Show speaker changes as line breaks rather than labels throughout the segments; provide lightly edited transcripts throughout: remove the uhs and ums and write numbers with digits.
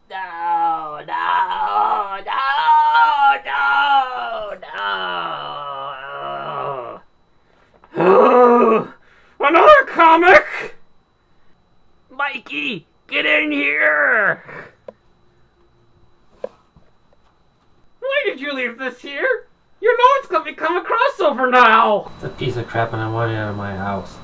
No, no, no, no, no. Another comic? Mikey, get in here! Why did you leave this here? You know it's gonna become a crossover now!
It's a piece of crap and I want it out of my house.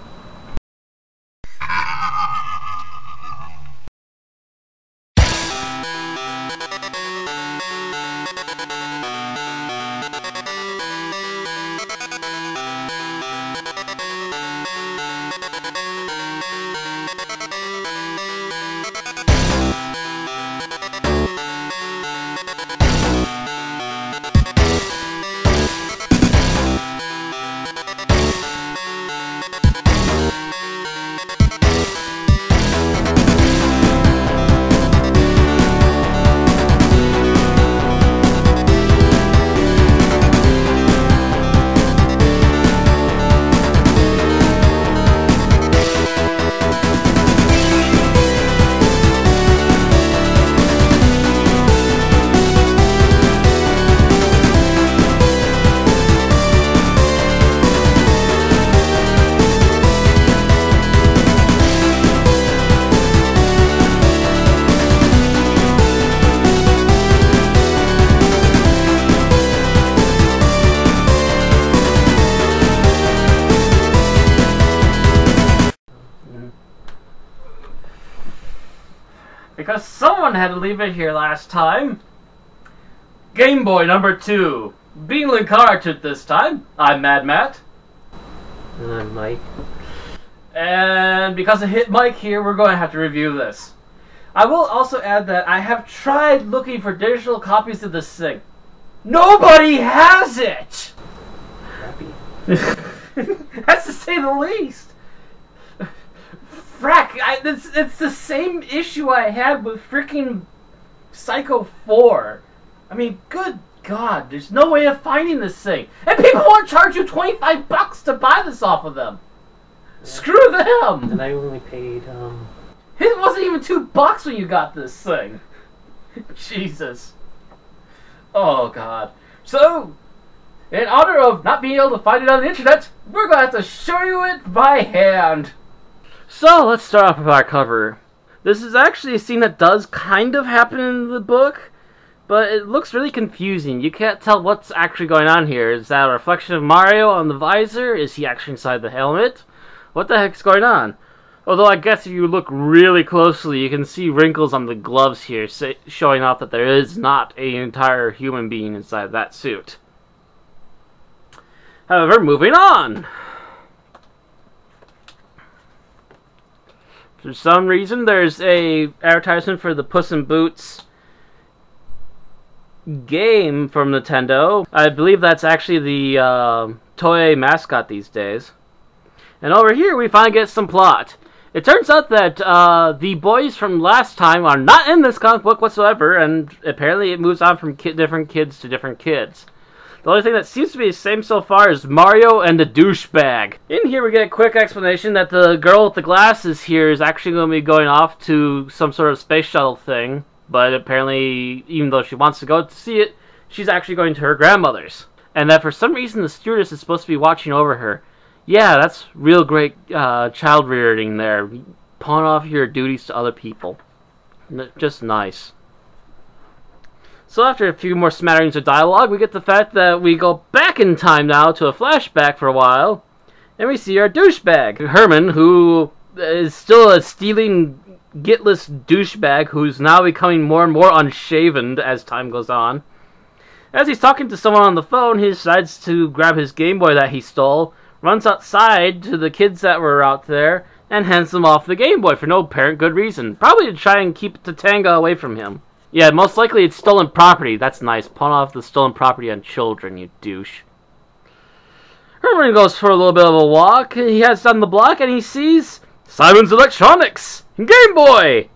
Because someone had to leave it here last time. Game Boy number 2. Being Linkara this time. I'm Mad Matt.
And I'm Mike.
And because it hit Mike here, we're going to have to review this. I will also add that I have tried looking for digital copies of this thing. Nobody has it!
Crappy.
That's to say the least. Frack, it's the same issue I had with freaking Psycho 4. I mean, good God, there's no way of finding this thing. And people won't charge you $25 to buy this off of them. Yeah. Screw them!
And I only paid,
It wasn't even $2 when you got this thing. Jesus. Oh, God. So, in honor of not being able to find it on the internet, we're going to have to show you it by hand. So, let's start off with our cover. This is actually a scene that does kind of happen in the book, but it looks really confusing. You can't tell what's actually going on here. Is that a reflection of Mario on the visor? Is he actually inside the helmet? What the heck's going on? Although I guess if you look really closely, you can see wrinkles on the gloves here, showing off that there is not an entire human being inside that suit. However, moving on. For some reason, there's a advertisement for the Puss in Boots game from Nintendo. I believe that's actually the toy mascot these days. And over here, we finally get some plot. It turns out that the boys from last time are not in this comic book whatsoever, and apparently it moves on from different kids to different kids. The only thing that seems to be the same so far is Mario and the douchebag. In here we get a quick explanation that the girl with the glasses here is actually going to be going off to some sort of space shuttle thing, but apparently, even though she wants to go to see it, she's actually going to her grandmother's. And that for some reason the stewardess is supposed to be watching over her. Yeah, that's real great child rearing there. Pawn off your duties to other people. Just nice. So after a few more smatterings of dialogue, we get the fact that we go back in time now to a flashback for a while, and we see our douchebag, Herman, who is still a stealing, gitless douchebag who's now becoming more and more unshaven as time goes on. As he's talking to someone on the phone, he decides to grab his Game Boy that he stole, runs outside to the kids that were out there, and hands them off the Game Boy for no apparent good reason. Probably to try and keep Tatanga away from him. Yeah, most likely it's stolen property. That's nice. Pawn off the stolen property on children, you douche. Herman goes for a little bit of a walk. He heads down the block and he sees Simon's Electronics! Game Boy!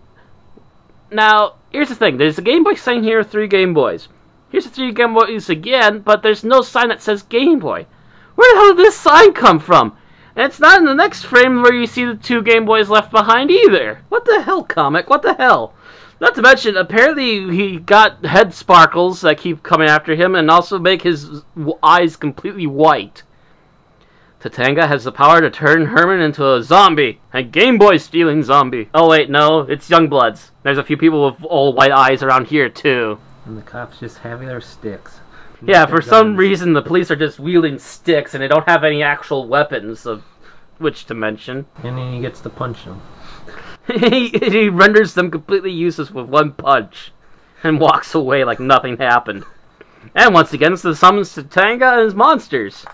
Now, here's the thing. There's a Game Boy sign here with 3 Game Boys. Here's the 3 Game Boys again, but there's no sign that says Game Boy. Where the hell did this sign come from? And it's not in the next frame where you see the 2 Game Boys left behind either. What the hell, comic? What the hell? Not to mention, apparently he got head sparkles that keep coming after him and also make his eyes completely white. Tatanga has the power to turn Herman into a zombie. A Game Boy stealing zombie. Oh wait, no, it's Youngbloods. There's a few people with all white eyes around here too.
And the cops just have their sticks.
Yeah, for some reason the police are just wielding sticks and they don't have any actual weapons of which to mention.
And then he gets to punch them.
he renders them completely useless with one punch and walks away like nothing happened. And once again, it's the summons Tatanga and his monsters.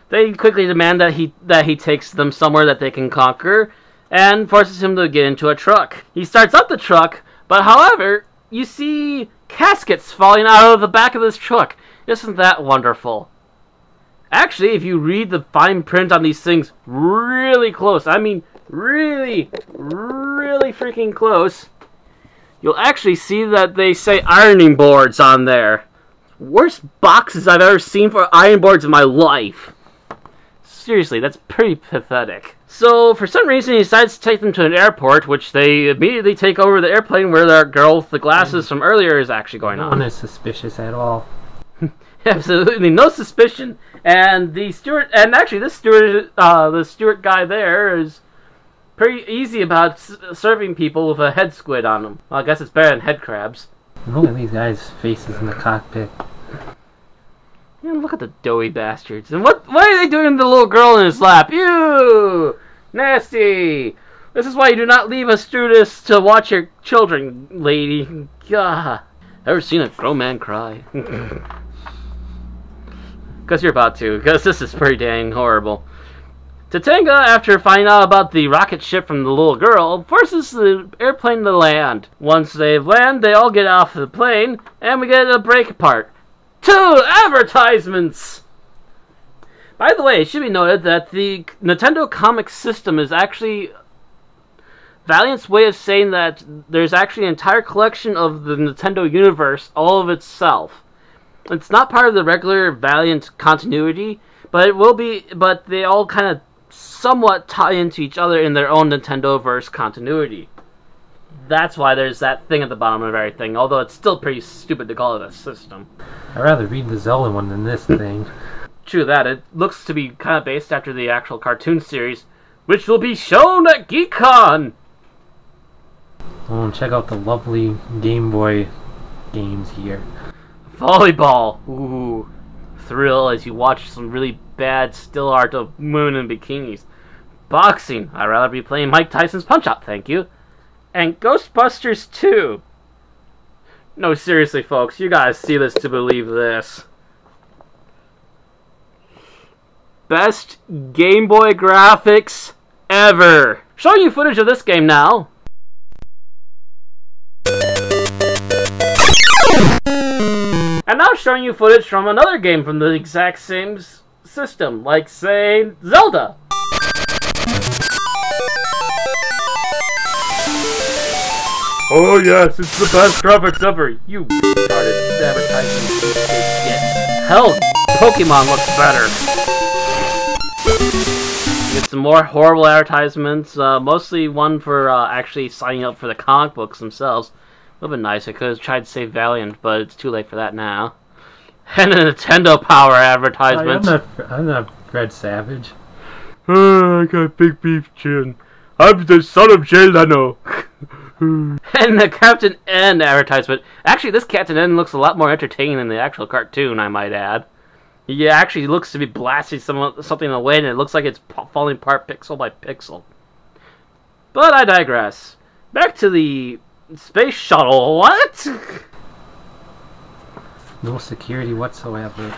They quickly demand that he takes them somewhere that they can conquer and forces him to get into a truck. He starts up the truck, but however, you see caskets falling out of the back of this truck. Isn't that wonderful? Actually, if you read the fine print on these things really close, I mean really, really freaking close, you'll actually see that they say ironing boards on there. Worst boxes I've ever seen for iron boards in my life. Seriously, that's pretty pathetic. So, for some reason, he decides to take them to an airport, which they immediately take over the airplane where the girl with the glasses from earlier is actually going on.
No one is suspicious at all.
Absolutely no suspicion. And the steward, and actually this steward, the steward guy there is pretty easy about serving people with a head squid on them. Well, I guess it's better than head crabs.
Look at these guys' faces in the cockpit.
Yeah, look at the doughy bastards. And what are they doing to the little girl in his lap? Ew! Nasty! This is why you do not leave a stewardess to watch your children, lady. Gah. Ever seen a grown man cry? Because you're about to, because this is pretty dang horrible. Tatanga, after finding out about the rocket ship from the little girl, forces the airplane to land. Once they've landed, they all get off the plane, and we get a break apart. 2 advertisements! By the way, it should be noted that the Nintendo Comic System is actually Valiant's way of saying that there's actually an entire collection of the Nintendo universe all of itself. It's not part of the regular Valiant continuity, but it will be. But they all kind of somewhat tie into each other in their own Nintendo-verse continuity. That's why there's that thing at the bottom of everything, although it's still pretty stupid to call it a system.
I'd rather read the Zelda one than this thing.
True that, it looks to be kind of based after the actual cartoon series, which will be shown at GeekCon!
Oh, and check out the lovely Game Boy games here.
Volleyball! Ooh, thrill as you watch some really bad still art of women in bikinis. Boxing! I'd rather be playing Mike Tyson's Punch-Out, thank you. And Ghostbusters 2. No, seriously, folks, you guys see this to believe this. Best Game Boy graphics ever. Showing you footage of this game now. And now showing you footage from another game from the exact same system, like, say, Zelda. Oh yes, it's the best graphics ever. You retarded advertising shit. Hell, Pokemon looks better. Get some more horrible advertisements. Mostly one for actually signing up for the comic books themselves. Would have been nice. I could have tried to save Valiant, but it's too late for that now. And a Nintendo Power advertisement.
I'm not Fred Savage.
Oh, I got big beef chin. I'm the son of Jay Leno. And the Captain N advertisement. Actually, this Captain N looks a lot more entertaining than the actual cartoon, I might add. He actually looks to be blasting something away, and it looks like it's falling apart pixel by pixel. But I digress. Back to the space shuttle. What?
No security whatsoever.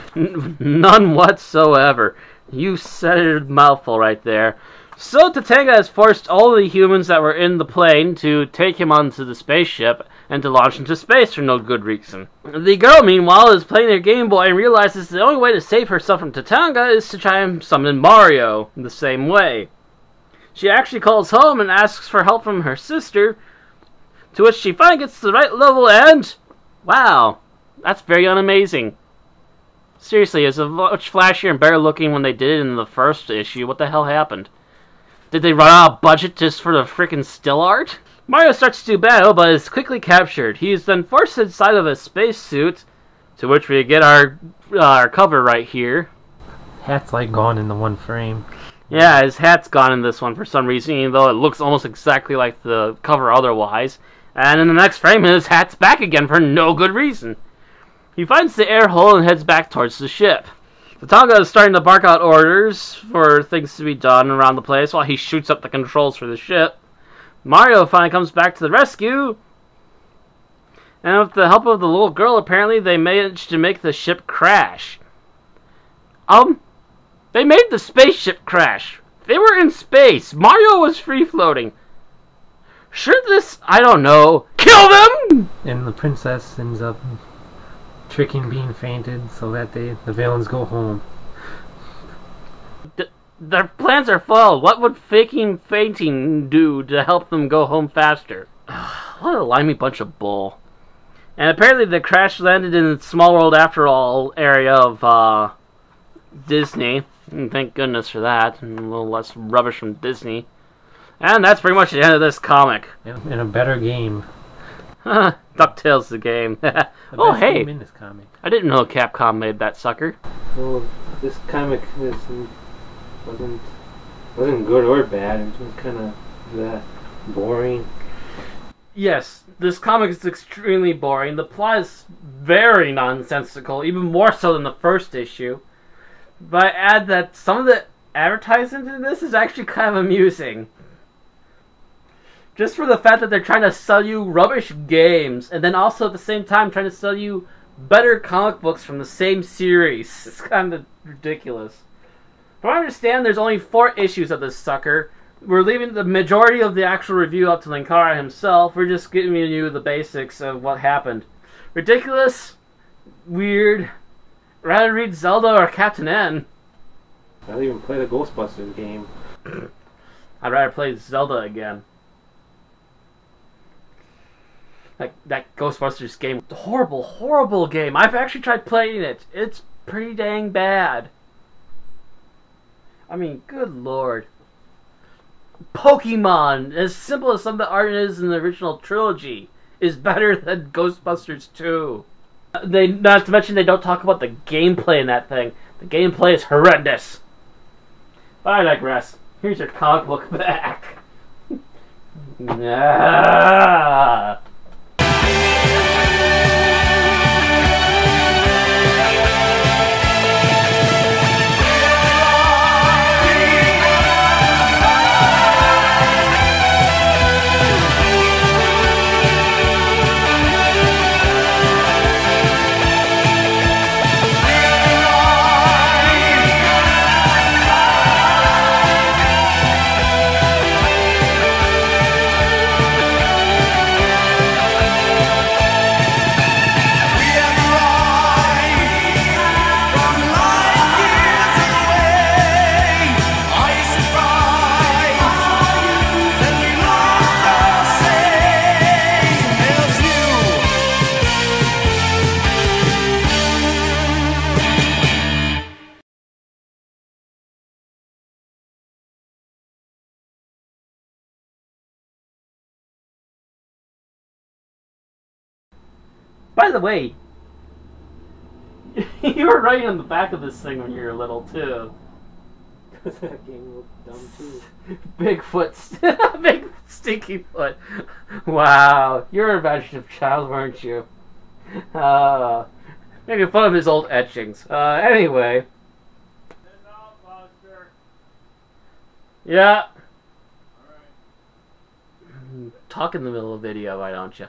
None whatsoever. You said it, mouthful right there. So Tatanga has forced all the humans that were in the plane to take him onto the spaceship and to launch into space for no good reason. The girl, meanwhile, is playing her Game Boy and realizes the only way to save herself from Tatanga is to try and summon Mario in the same way. She actually calls home and asks for help from her sister, to which she finally gets to the right level and... wow, that's very unamazing. Seriously, it's much flashier and better looking when they did it in the first issue. What the hell happened? Did they run out of budget just for the frickin' still art? Mario starts to do battle, but is quickly captured. He is then forced inside of a spacesuit, to which we get our cover right here.
Hat's like gone in the one frame.
Yeah, his hat's gone in this one for some reason, even though it looks almost exactly like the cover otherwise. And in the next frame, his hat's back again for no good reason. He finds the air hole and heads back towards the ship. The Tonga is starting to bark out orders for things to be done around the place while he shoots up the controls for the ship. Mario finally comes back to the rescue, and with the help of the little girl, apparently they managed to make the ship crash. They made the spaceship crash. They were in space. Mario was free-floating. Should this, I don't know, kill them?
And the princess ends up tricking being fainted so that the villains go home.
Their plans are flawed. What would fainting do to help them go home faster? What a limey bunch of bull. And apparently the crash landed in the Small World After All area of Disney. And thank goodness for that. And a little less rubbish from Disney. And that's pretty much the end of this comic.
In a better game.
DuckTales the game. Oh, hey!
Game in this comic.
I didn't know Capcom made that sucker.
Well, this comic wasn't good or bad. It was kind of boring.
Yes, this comic is extremely boring. The plot is very nonsensical, even more so than the first issue. But I add that some of the advertising in this is actually kind of amusing. Just for the fact that they're trying to sell you rubbish games, and then also at the same time trying to sell you better comic books from the same series. It's kind of ridiculous. From what I understand, there's only 4 issues of this sucker. We're leaving the majority of the actual review up to Linkara himself. We're just giving you the basics of what happened. Ridiculous, weird, rather read Zelda or Captain N.
I'll even play the Ghostbusters game.
I'd rather play Zelda again. Like, that Ghostbusters game, horrible, horrible game. I've actually tried playing it. It's pretty dang bad. I mean, good lord. Pokemon, as simple as some of the art is in the original trilogy, is better than Ghostbusters 2. Not to mention they don't talk about the gameplay in that thing. The gameplay is horrendous. But I digress. Here's your comic book back. Ah. By the way, you were writing on the back of this thing when you were little, too.
That game looked dumb, too.
Bigfoot. Big stinky foot. Wow. You were a imaginative child, weren't you? Making fun of his old etchings. Anyway. Yeah. Talk in the middle of the video, why don't you?